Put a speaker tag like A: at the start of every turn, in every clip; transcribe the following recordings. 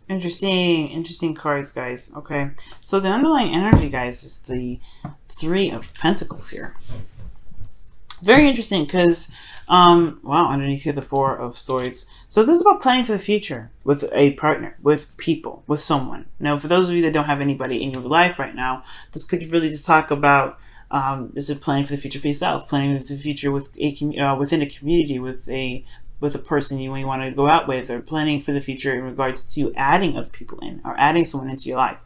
A: Interesting cards, guys. Okay, so the underlying energy, guys, is the Three of Pentacles here. Very interesting because, wow, underneath here, the Four of Swords. So this is about planning for the future with a partner, with people, with someone. Now, for those of you that don't have anybody in your life right now, this could really just talk about, this is planning for the future for yourself, planning for the future with within a community, with a person you want to go out with, or planning for the future in regards to adding other people in, or adding someone into your life.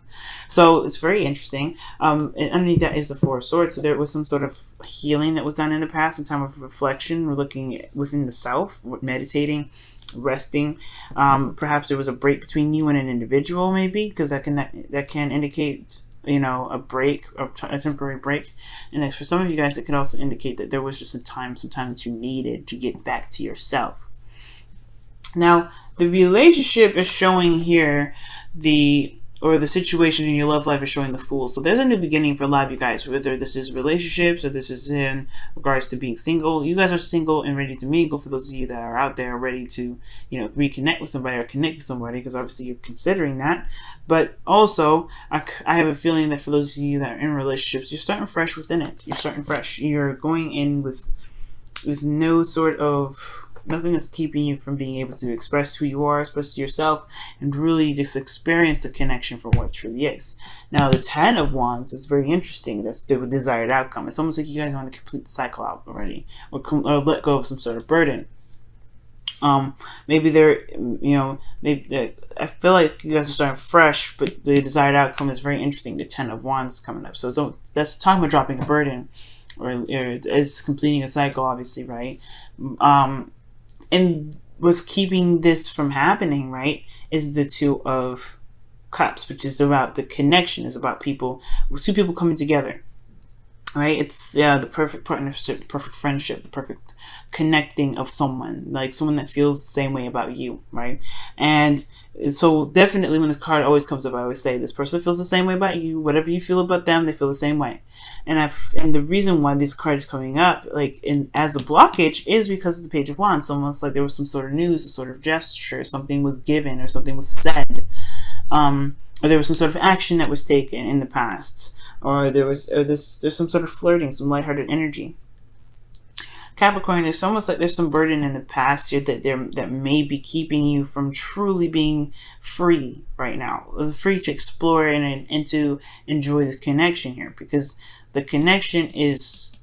A: So it's very interesting. And underneath that is the Four of Swords. So there was some sort of healing that was done in the past, some time of reflection. We're looking within the self, meditating, resting. Perhaps there was a break between you and an individual, maybe, because that can indicate, you know, a break, or a temporary break. And for some of you guys, it could also indicate that there was just some time that you needed to get back to yourself. Now, the relationship is showing here the situation in your love life is showing the Fool. So there's a new beginning for a lot of you guys, whether this is relationships or this is in regards to being single. You guys are single and ready to mingle. For those of you that are out there ready to, you know, reconnect with somebody or connect with somebody, because obviously you're considering that. But also, I have a feeling that for those of you that are in relationships, you're starting fresh within it. You're starting fresh. You're going in with no sort of nothing that's keeping you from being able to express who you are, express to yourself, and really just experience the connection for what it truly is. Now, the Ten of Wands is very interesting. That's the desired outcome. It's almost like you guys want to complete the cycle out already, or let go of some sort of burden. Maybe they're, you know, I feel like you guys are starting fresh, but the desired outcome is very interesting. The Ten of Wands coming up. So that's talking about dropping a burden, or is completing a cycle, obviously, right? And what's keeping this from happening, right, is the Two of Cups, which is about the connection, is about two people coming together, right? It's the perfect partnership, the perfect friendship, the perfect connecting of someone, like someone that feels the same way about you, right? And so definitely when this card always comes up, I always say this person feels the same way about you. Whatever you feel about them, they feel the same way. And the reason why this card is coming up, like as a blockage, is because of the Page of Wands. So almost like there was some sort of news, a sort of gesture, something was given or something was said, or there was some sort of action that was taken in the past, or there's some sort of flirting, some lighthearted energy. Capricorn, it's almost like there's some burden in the past here that may be keeping you from truly being free right now, free to explore and to enjoy the connection here, because the connection is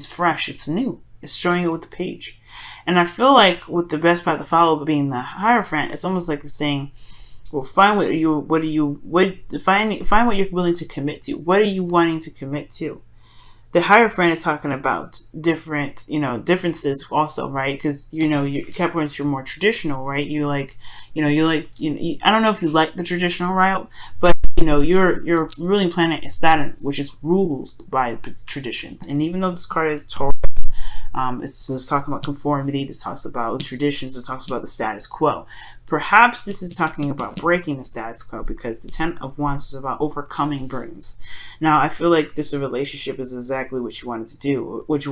A: fresh, it's new, it's showing it with the page. And I feel like with the best path to follow being the Hierophant, it's almost like it's saying, well, find what you're willing to commit to. What are you wanting to commit to? The Hierophant is talking about different, differences also, right? Because, Capricorns, you're more traditional, right? I don't know if you like the traditional route, but, your ruling planet is Saturn, which is ruled by traditions. And even though this card is Taurus, it's talking about conformity, this talks about traditions, it talks about the status quo. Perhaps this is talking about breaking the status quo, because the Ten of Wands is about overcoming burdens. Now, I feel like this relationship is exactly what you wanted to do, what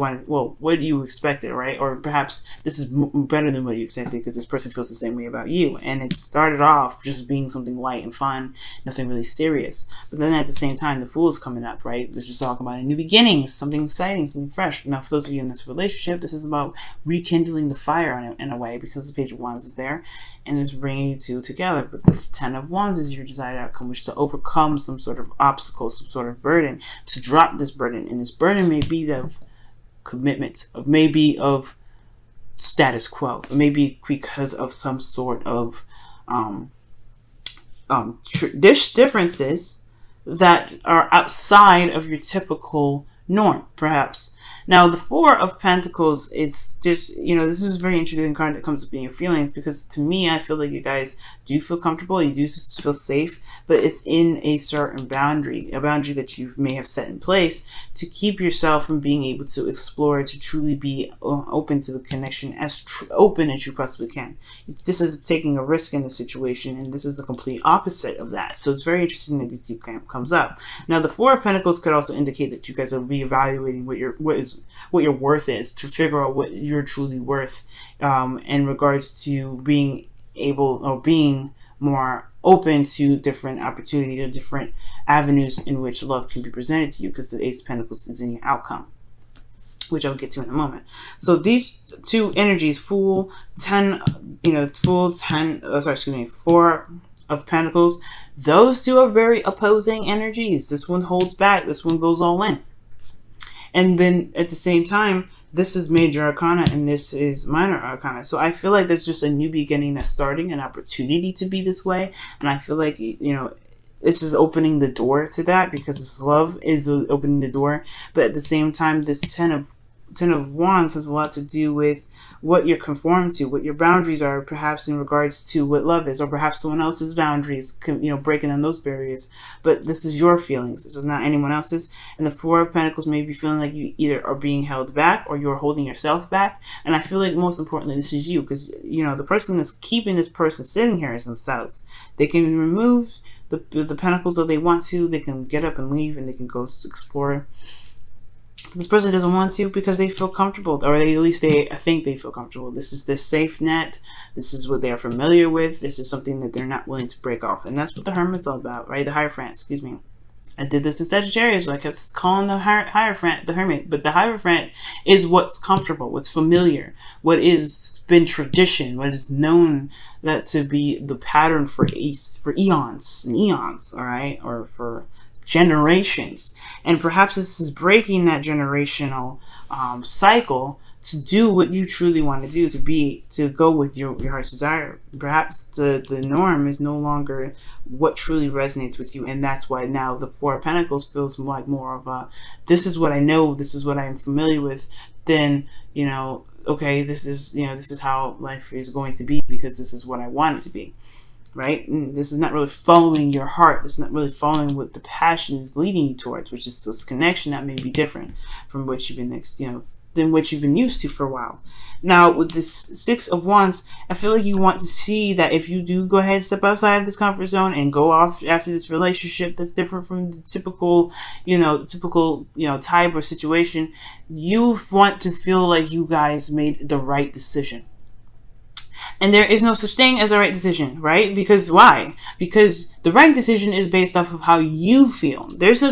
A: you expected, right? Or perhaps this is better than what you expected, because this person feels the same way about you, and it started off just being something light and fun, nothing really serious. But then at the same time, the Fool is coming up, right? It's just talking about a new beginning, something exciting, something fresh. Now, for those of you in this relationship, this is about rekindling the fire in a way, because the Page of Wands is there, and it's bringing you two together. But the Ten of Wands is your desired outcome, which is to overcome some sort of obstacle, some sort of burden, to drop this burden. And this burden may be of commitment, of status quo, maybe because of some sort of differences that are outside of your typical norm, perhaps. Now, the Four of Pentacles, it's just, this is a very interesting card that comes up in your feelings, because to me, I feel like you guys do feel comfortable, you do feel safe, but it's in a certain boundary, a boundary that you may have set in place to keep yourself from being able to explore, to truly be open to the connection, as open as you possibly can. This is taking a risk in the situation, and this is the complete opposite of that. So it's very interesting that these two comes up. Now, the Four of Pentacles could also indicate that you guys are reevaluating what what your worth is, to figure out what you're truly worth, in regards to being able, or being more open to different opportunities or different avenues in which love can be presented to you, because the Ace of Pentacles is in your outcome, which I'll get to in a moment. So these two energies, Fool, 10, Fool, 10, excuse me, 4 of Pentacles, those two are very opposing energies. This one holds back, this one goes all in. And then at the same time, this is Major Arcana and this is Minor Arcana. So I feel like there's just a new beginning that's starting, an opportunity to be this way. And I feel like, this is opening the door to that, because this love is opening the door. But at the same time, this Ten of Wands has a lot to do with what you're conformed to, what your boundaries are, perhaps in regards to what love is, or perhaps someone else's boundaries, breaking down those barriers. But this is your feelings. This is not anyone else's. And the Four of Pentacles may be feeling like you either are being held back or you're holding yourself back. And I feel like most importantly, this is you, because, the person that's keeping this person sitting here is themselves. They can remove the pentacles if they want to. They can get up and leave, and they can go explore. This person doesn't want to because they feel comfortable, or at least I think they feel comfortable. This is the safe net. This is what they are familiar with. This is something that they're not willing to break off. And that's what the Hermit's all about, right? The Hierophant, excuse me. I did this in Sagittarius, so I kept calling the Hierophant the Hermit. But the Hierophant is what's comfortable, what's familiar, what is been tradition, what is known that to be the pattern for eons and eons, all right? Or for generations. And perhaps this is breaking that generational cycle to do what you truly want to do, to go with your heart's desire. Perhaps the norm is no longer what truly resonates with you, and that's why now the Four of Pentacles feels like more of a, this is what I know, this is what I'm familiar with, then okay, this is how life is going to be, because this is what I want it to be. Right? And this is not really following your heart. This is not really following what the passion is leading you towards, which is this connection that may be different from what you've been than what you've been used to for a while. Now, with this Six of Wands, I feel like you want to see that if you do go ahead and step outside of this comfort zone and go off after this relationship that's different from the typical type or situation, you want to feel like you guys made the right decision. And there is no such thing as a right decision, right? Because why? Because the right decision is based off of how you feel. There's no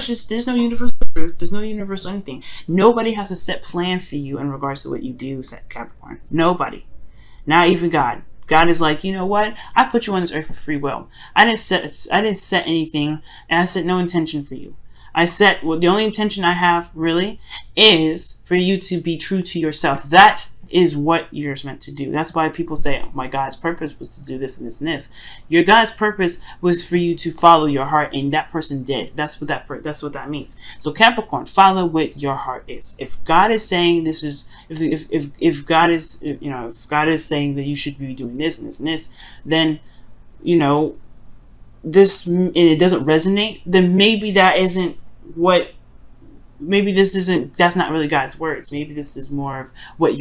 A: universal truth. There's no universal anything. Nobody has a set plan for you in regards to what you do, Capricorn. Nobody. Not even God. God is like, you know what? I put you on this earth for free will. I didn't set anything, and I set no intention for you. The only intention I have really is for you to be true to yourself. That is what you're meant to do. That's why people say, oh, my God's purpose was to do this and this and this. Your God's purpose was for you to follow your heart, and that person did. That's what that means. So Capricorn, follow what your heart is. If God is saying this is, if God is saying that you should be doing this and this and this, then this, and it doesn't resonate, then maybe that isn't what. Maybe that's not really God's words. Maybe this is more of what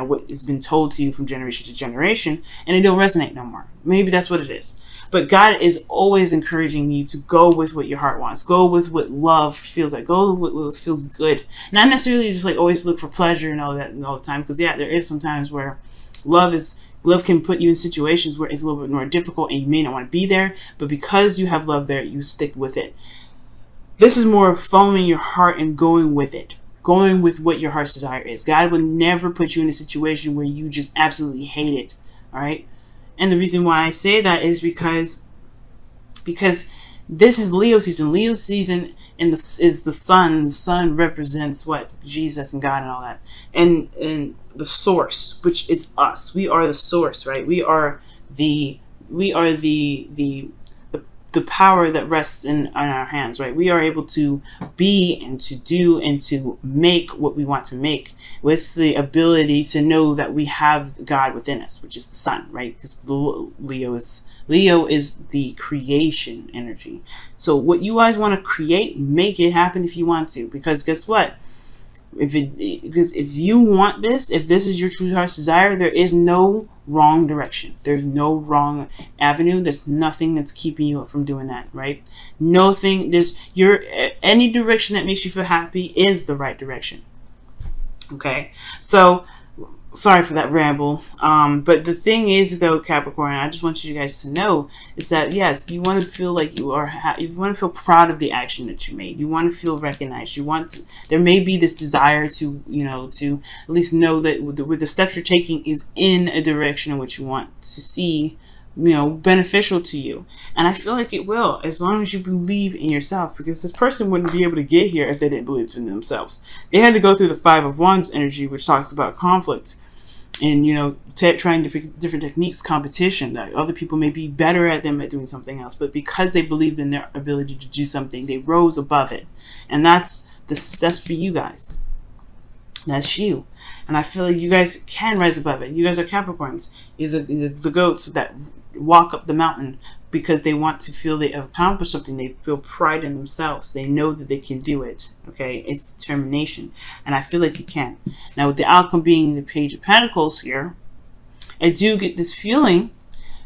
A: what has been told to you from generation to generation, and it don't resonate no more. Maybe that's what it is. But God is always encouraging you to go with what your heart wants. Go with what love feels like. Go with what feels good. Not necessarily just like always look for pleasure and all that all the time. Because there is some times where love can put you in situations where it's a little bit more difficult and you may not want to be there. But because you have love there, you stick with it. This is more of following your heart and going with it. Going with what your heart's desire is. God will never put you in a situation where you just absolutely hate it. All right? And the reason why I say that is because this is Leo season. Leo season is the sun. The sun represents what? Jesus and God and all that. And the source, which is us. We are the source, right? We are the power that rests in our hands, right? We are able to be and to do and to make what we want to make with the ability to know that we have God within us, which is the sun, right? Because Leo is the creation energy. So what you guys want to create, make it happen if you want to, because guess what? Because if you want this, if this is your true heart's desire, there is no wrong direction. There's no wrong avenue. There's nothing that's keeping you from doing that, right? Nothing. Any direction that makes you feel happy is the right direction. Okay, so sorry for that ramble. But the thing is, though, Capricorn, I just want you guys to know is that yes, you want to feel like you are. You want to feel proud of the action that you made. You want to feel recognized. You want to, there may be this desire to, to at least know that with the steps you're taking is in a direction in which you want to see, beneficial to you. And I feel like it will, as long as you believe in yourself, because this person wouldn't be able to get here if they didn't believe in themselves. They had to go through the Five of Wands energy, which talks about conflict and, trying different techniques, competition, that other people may be better at them at doing something else, but because they believed in their ability to do something, they rose above it. And that's for you guys. That's you. And I feel like you guys can rise above it. You guys are Capricorns. You're the goats that walk up the mountain because they want to feel they have accomplished something. They feel pride in themselves. They know that they can do it. Okay? It's determination. And I feel like you can. Now, with the outcome being the Page of Pentacles here, I do get this feeling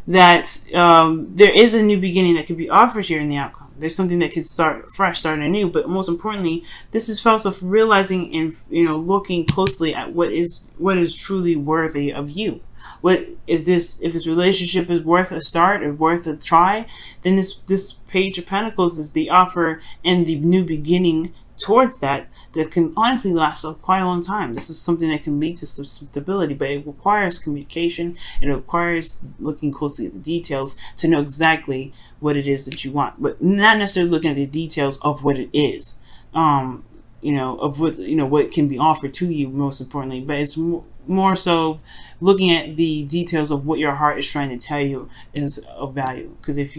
A: that there is a new beginning that could be offered here in the outcome. There's something that can start fresh, start anew. But most importantly, this is also realizing and looking closely at what is truly worthy of you. What if this relationship is worth a start or worth a try? Then this Page of Pentacles is the offer and the new beginning towards that can honestly last quite a long time. This is something that can lead to some stability, but it requires communication. It requires looking closely at the details to know exactly what it is that you want, but not necessarily looking at the details of what it is, of what can be offered to you, most importantly. But it's more so looking at the details of what your heart is trying to tell you is of value. Because if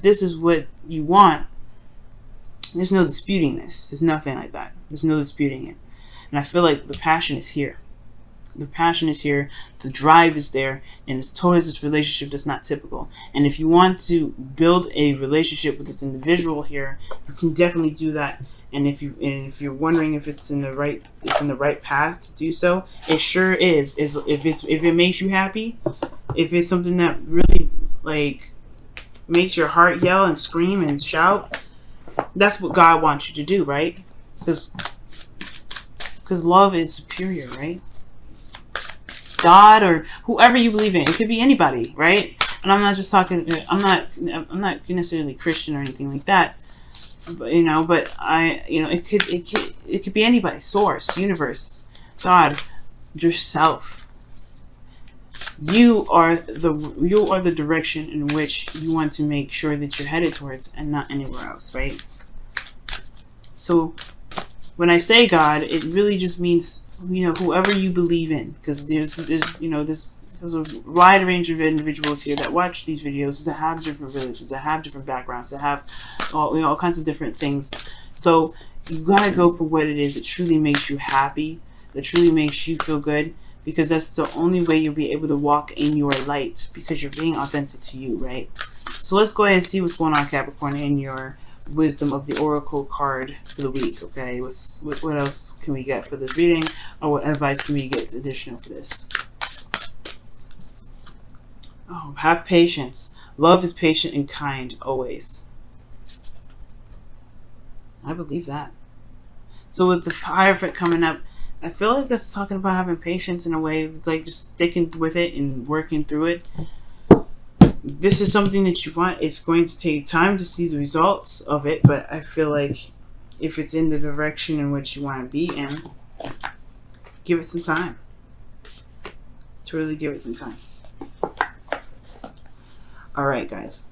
A: this is what you want, there's no disputing this. There's nothing like that. There's no disputing it. And I feel like the passion is here. The passion is here. The drive is there. And it's towards this relationship that's not typical. And if you want to build a relationship with this individual here, you can definitely do that. And if you're wondering if it's in the right path to do so, it sure is. If it makes you happy, if it's something that really makes your heart yell and scream and shout, that's what God wants you to do, right? Because love is superior, right? God or whoever you believe in, it could be anybody, right? And I'm not just talking. I'm not necessarily Christian or anything like that, but it could be anybody. Source, universe, God, yourself. You are the direction in which you want to make sure that you're headed towards, and not anywhere else, right? So when I say God, it really just means whoever you believe in, because there's a wide range of individuals here that watch these videos that have different religions, that have different backgrounds, that have all kinds of different things. So you gotta go for what it is that truly makes you happy, that truly makes you feel good. Because that's the only way you'll be able to walk in your light, because you're being authentic to you, right? So let's go ahead and see what's going on, Capricorn, in your wisdom of the Oracle card for the week, okay? What else can we get for this reading? Or what advice can we get additional for this? Oh, have patience. Love is patient and kind always. I believe that. So with the Hierophant coming up, I feel like it's talking about having patience in a way, like just sticking with it and working through it. This is something that you want. It's going to take time to see the results of it, but I feel like if it's in the direction in which you want to be in, give it some time. To really give it some time. Alright, guys.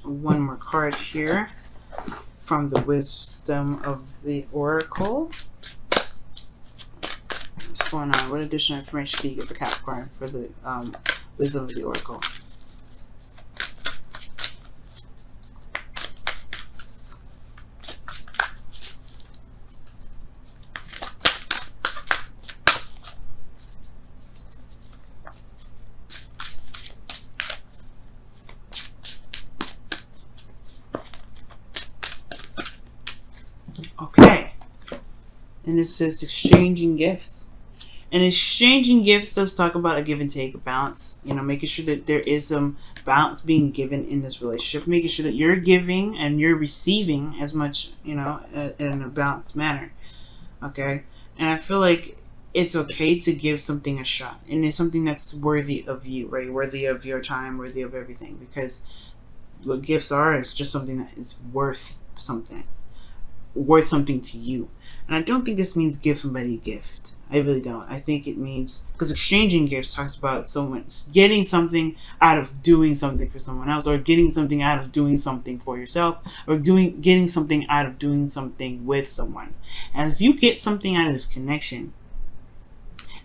A: One more card here from the wisdom of the Oracle. What's going on? What additional information can you get for Capricorn for the wisdom of the Oracle? Okay. And it says exchanging gifts. And exchanging gifts does talk about a give and take, a balance. Making sure that there is some balance being given in this relationship. Making sure that you're giving and you're receiving as much, in a balanced manner. Okay, and I feel like it's okay to give something a shot, and it's something that's worthy of you, right? Worthy of your time, worthy of everything. Because what gifts are is just something that is worth something to you. And I don't think this means give somebody a gift. I really don't. I think it means, because exchanging gifts talks about someone getting something out of doing something for someone else, or getting something out of doing something for yourself, or getting something out of doing something with someone. And if you get something out of this connection,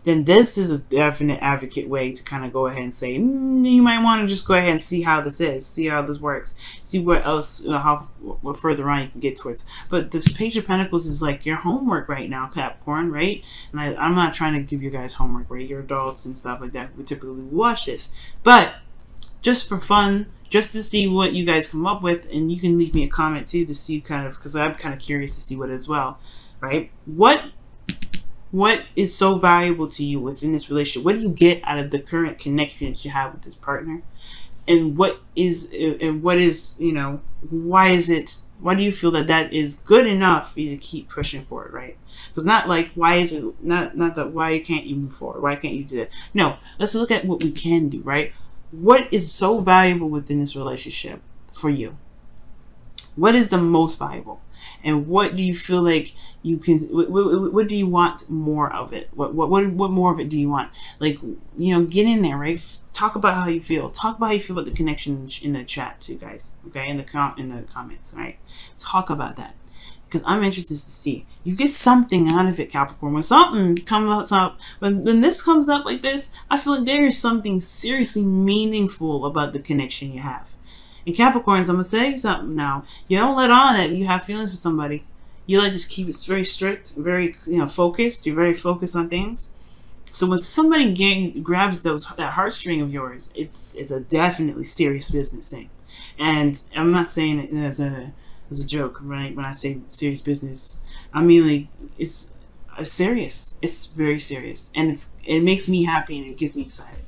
A: then this is a definite advocate way to kind of go ahead and say, you might want to just go ahead and see how this is, see how this works, see what else, what further on you can get towards. But the Page of Pentacles is like your homework right now, Capricorn, right? And I'm not trying to give you guys homework, right? You're adults and stuff like that. We typically watch this. But just for fun, just to see what you guys come up with, and you can leave me a comment too to see kind of, because I'm kind of curious to see what as well, right? What is so valuable to you within this relationship? What do you get out of the current connection that you have with this partner? And what is, you know, why do you feel that is good enough for you to keep pushing for it, right? Because not like, why is it, not that, why can't you move forward? Why can't you do that? No, let's look at what we can do, right? What is so valuable within this relationship for you? What is the most valuable? And what do you feel like you can, what do you want more of it? What more of it do you want? Like, you know, get in there, right? Talk about how you feel. Talk about how you feel about the connection in the chat too, guys. Okay, in the comments, right? Talk about that. Because I'm interested to see. You get something out of it, Capricorn. When something comes up, when this comes up like this, I feel like there is something seriously meaningful about the connection you have. And Capricorns, I'm going to tell you something now. You don't let on that you have feelings for somebody. You like just keep it very strict, very, you know, focused. You're very focused on things. So when somebody grabs that heartstring of yours, it's a definitely serious business thing. And I'm not saying it as a joke, right? When I say serious business, I mean like it's serious. It's very serious, and it makes me happy and it gets me excited.